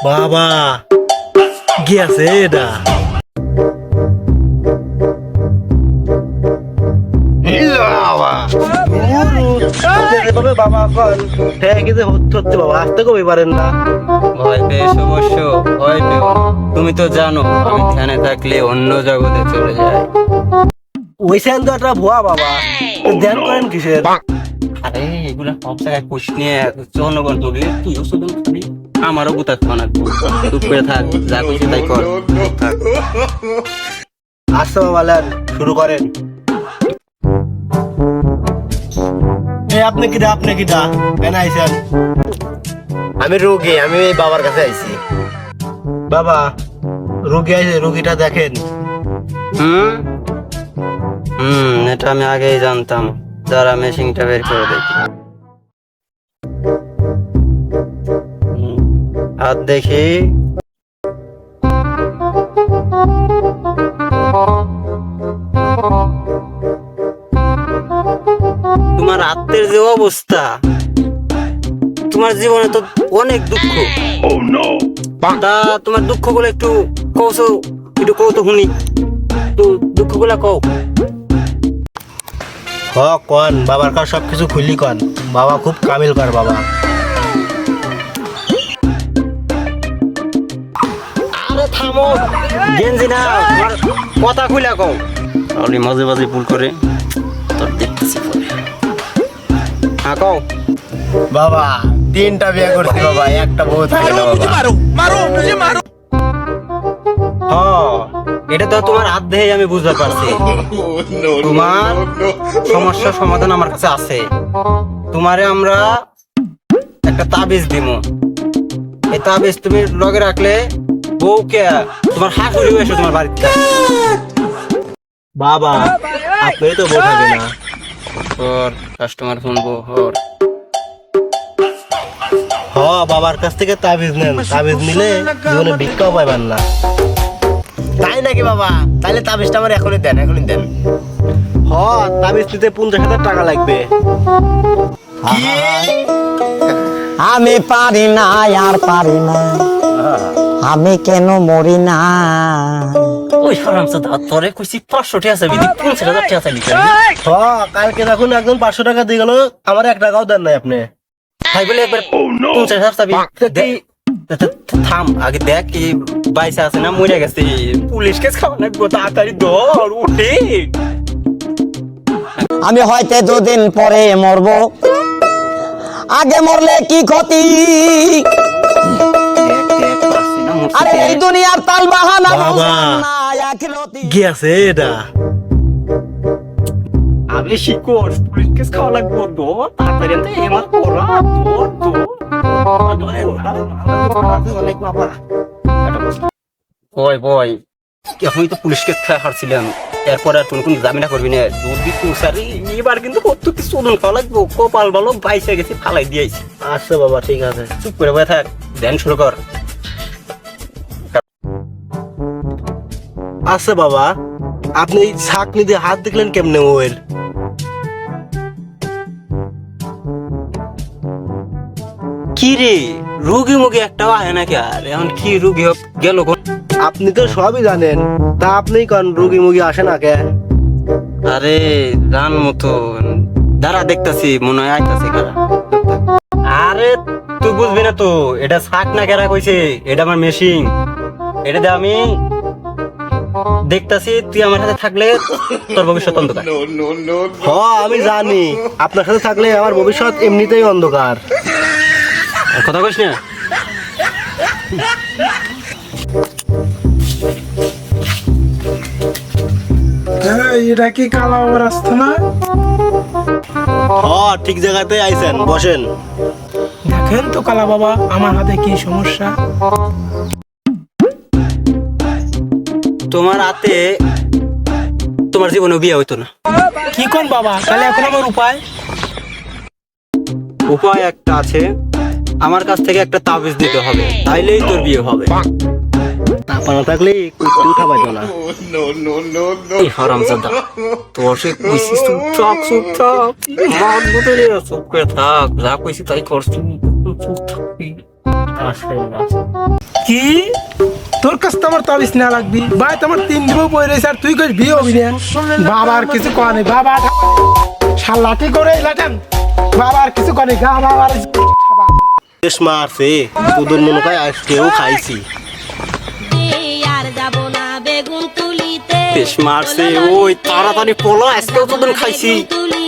বাবা কি আছে এটা? তুমি তো জানো আমি ধ্যানে থাকলে অন্য জগতে চলে যাই। ওইখান তো একটা ভুয়া বাবা, ধ্যান করেন কিসের? আরে এগুলা সব জায়গায় কোশ নিয়ে জনগণ বললে তুইও শুধু আমারও গুতা খাওয়া চুপ করে থাক, যা করছি তাই কর। আচ্ছা বাবা লেন, শুরু করেন। আপনি কিটা কেন আইছেন? আমি রোগী, আমি এই বাবার কাছে আইছি। বাবা রোগী আইছে, রোগীটা দেখেন। এটা আমি আগেই জানতাম। যারা মেশিনটা বের করে দেখি। আর দেখি তোমার আত্মের যে অবস্থা, তোমার জীবনে তো অনেক দুঃখ। তা তোমার দুঃখ গুলো একটু কৌশো, একটু কৌ তো শুনি, একটু দুঃখ গুলা কও। কন বাবার কার সবকিছু খুললি কন, বাবা খুব কামিল কর বাবা। আরে থামো, গেঞ্জি না, তোমার কথা খুলা কও। তাহলে মাঝে মাঝে ভুল করে তোর দেখতেছি পরে। হ্যাঁ কও। বাবা 3টা বিয়ে করছি বাবা, একটা বউ থাকে না বাবা। এটা তো তোমার হাত দেখেই আমি বুঝতে পারছি। তোমার সমস্যার সমাধান আমার কাছে আছে। তোমারে আমরা একটা তাবিজ দিব। এই তাবিজ তুমি লগে রাখলে বউকে তোমার হাসুরি এসে তোমার বাড়িতে। বাবা আপনি তো বউ থাকে না। কাস্টমার শুনবো হর। বাবার কাছ থেকে তাবিজ নেন, তাবিজ নিলে জীবনে ভিক্ষাও পাইবেন না। তাই নাকি বাবা? তাহলে তাবিজটা আমার এখনই দেন, এখনই দেন। তাবিজ নিতে 50,000 টাকা লাগবে। আমি পারি না, আর পারি না, আমি কেন মরি না। ওই হারামজাদা তোরে কইছি 500 টাকা চাবি, 50,000 টাকা চাইলি কেন? কালকে দেখুন একজন 500 টাকা দিয়ে গেল, আমার 1 টাকাও দেন নাই আপনি। ভাই বলে একবার 50,000 চাবি। থাম, আগে দেখ কি বাইসা আছে না মরে গেছে। পুলিশ কেস খাওয়া লাগবো, তাড়াতাড়ি ধর উঠে। আমি হয়তো 2 দিন পরে মরব, আগে মরলে কি ক্ষতি। আরে এই দুনিয়ার তাল বাহানা কি আছে এটা? আমি শিকড় পুলিশ কেস খাওয়া লাগবো তো তাড়াতাড়ি এমার পড়া তো ওই বই এখন তো পুলিশ কেস খাওয়া হারছিলাম। এরপর আর তুমি কোন জামিনা করবি না। যদি তুষারি এবার কিন্তু কত কিছু খাওয়া লাগবো। কপাল ভালো বাইসে গেছি, ফালাই দিয়েছি। আচ্ছা বাবা ঠিক আছে, চুপ করে বসে থাক, ধ্যান শুরু কর। আচ্ছা বাবা আপনি এই ছাকনি দিয়ে হাত দেখলেন কেমনে? ওয়েল কি রে রুগী মুগি একটা আয় নাকি? আর এখন কি রুগী গেল? আপনি তো সবই জানেন, তা আপনি কোন রুগী মুগি আসে না কে? আরে জান মতন দাঁড়া দেখতেছি, মনে হয় আইতাছে কারা। আরে তুই বুঝবি না তো, এটা শাক না কেরা কইছে, এটা আমার মেশিন। এটাতে আমি দেখতাছি, তুই আমার সাথে থাকলে তোর ভবিষ্যৎ অন্ধকার। আমি জানি আপনার সাথে থাকলে আমার ভবিষ্যৎ এমনিতেই অন্ধকার। আর কথা কইস না। এটা কি কালা রাস্তা না? ঠিক জায়গাতে আইছেন, বসেন। দেখেন তো কালা বাবা, আমার হাতে কি সমস্যা। তোমার হাতে তোমার জীবনে বিয়ে হইতো না। কি কোন বাবা? তাহলে এখন আমার উপায়? উপায় একটা আছে, আমার কাছ থেকে একটা তাবিজ দিতে হবে, তাইলেই তোর বিয়ে হবে। টাকা না থাকলে উঠা পাইতো না। এই হারামজাদা তোর সে কইছিস চুপচাপ মার বদলে চুপ করে থাক, যা কইছি তাই করছি, চুপ থাকবি। কি তোর কাছে তো আমার তাবিজ না লাগবি ভাই তোমার 3 দিব বই রয়েছে আর তুই কইস বিয়ে হবি না বাবার কিছু কয় নাই বাবা শালাটি করে লাটান বাবার কিছু কয় নাই গা বাবার বেশ মারছে তোদের মনে হয় আজকেও খাইছি আর যাব না বেগুন তুলিতে বেশ মারছে ওই তাড়াতাড়ি পলো আজকেও তোদের খাইছি তুলি